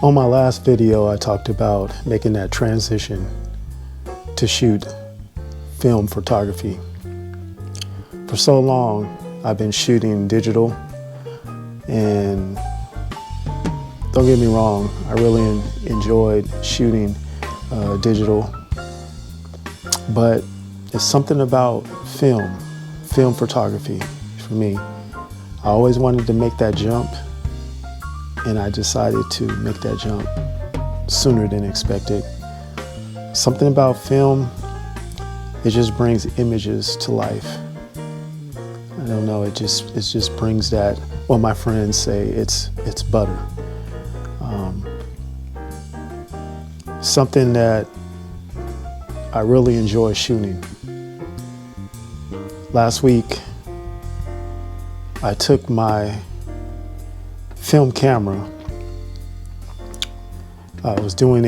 On my last video, I talked about making that transition to shoot film photography. For so long, I've been shooting digital, and don't get me wrong, I really enjoyed shooting digital, but it's something about film photography for me. I always wanted to make that jump, and I decided to make that jump sooner than expected. Something about film, it just brings images to life. I don't know, it just brings that, well, my friends say it's butter. Something that I really enjoy shooting. Last week, I took my film camera. I was doing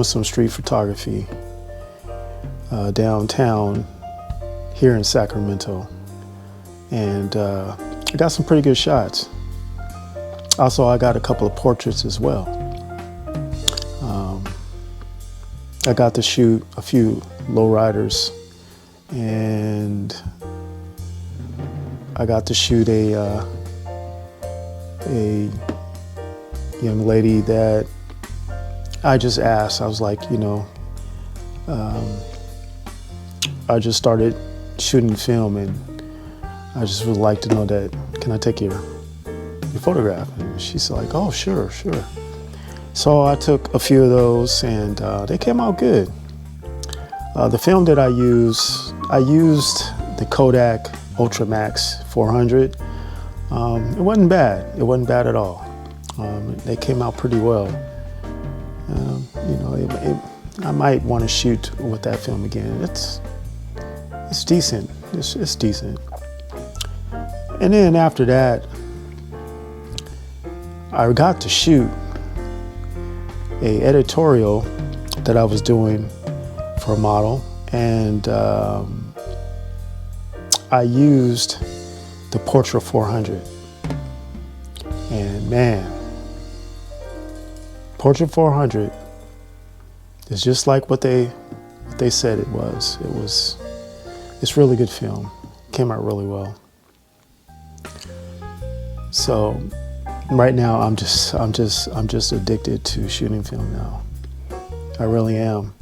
some street photography downtown here in Sacramento, and I got some pretty good shots. Also, I got a couple of portraits as well. I got to shoot a few lowriders, and I got to shoot a young lady that I just asked. I was like, I just started shooting film, and I just would like to know that, can I take your photograph? And she's like, oh, sure. So I took a few of those, and they came out good. The film that I used the Kodak Ultramax 400. It wasn't bad. It wasn't bad at all. They came out pretty well. I might want to shoot with that film again. It's decent. It's decent. And then after that, I got to shoot a editorial that I was doing for a model, and I used the Portra 400. And man, Portra 400 is just like what they said it was. It's really good film. Came out really well. So right now I'm just addicted to shooting film now. I really am.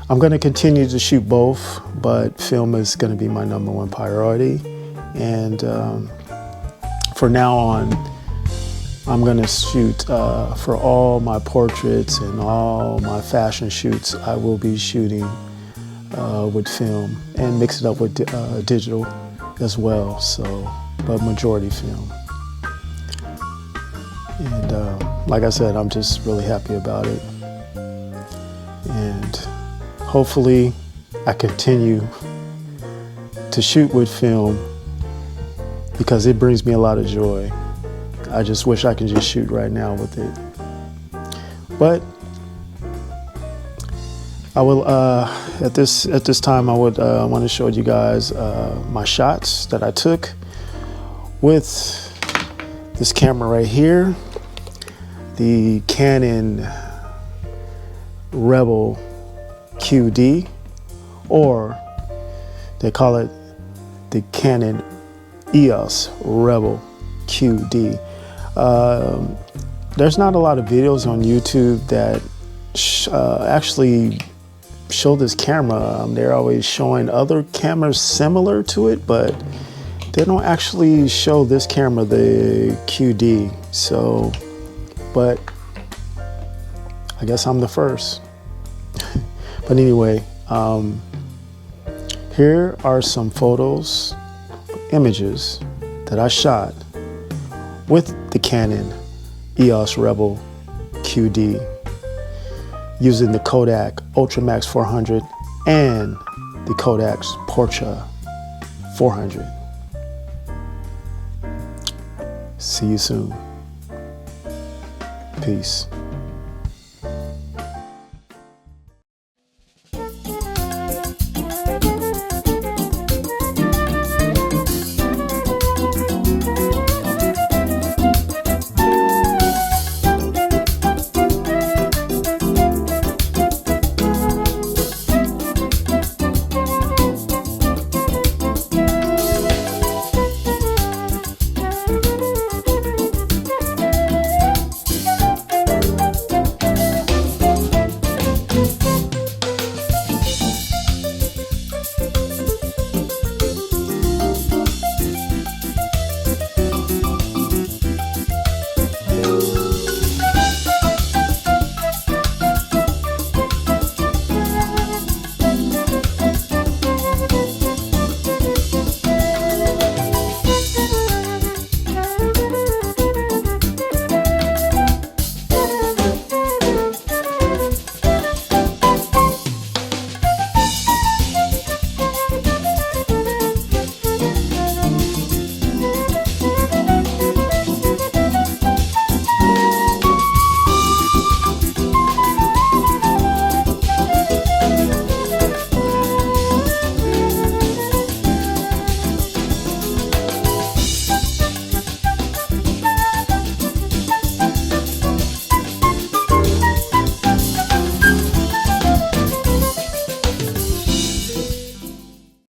I'm going to continue to shoot both, but film is going to be my #1 priority. And for now on, I'm going to shoot for all my portraits and all my fashion shoots. I will be shooting with film and mix it up with digital as well. So, but majority film. And like I said, I'm just really happy about it. And hopefully I continue to shoot with film because it brings me a lot of joy. I just wish I could just shoot right now with it. But I will, at this time, I would want to show you guys my shots that I took with this camera right here, the Canon Rebel QD, or they call it the Canon EOS Rebel QD. There's not a lot of videos on YouTube that actually show this camera. They're always showing other cameras similar to it, but they don't actually show this camera, the QD. So, but I guess I'm the first. But anyway, here are some photos, images that I shot with the Canon EOS Rebel QD using the Kodak Ultramax 400 and the Kodak Portra 400. See you soon. Peace.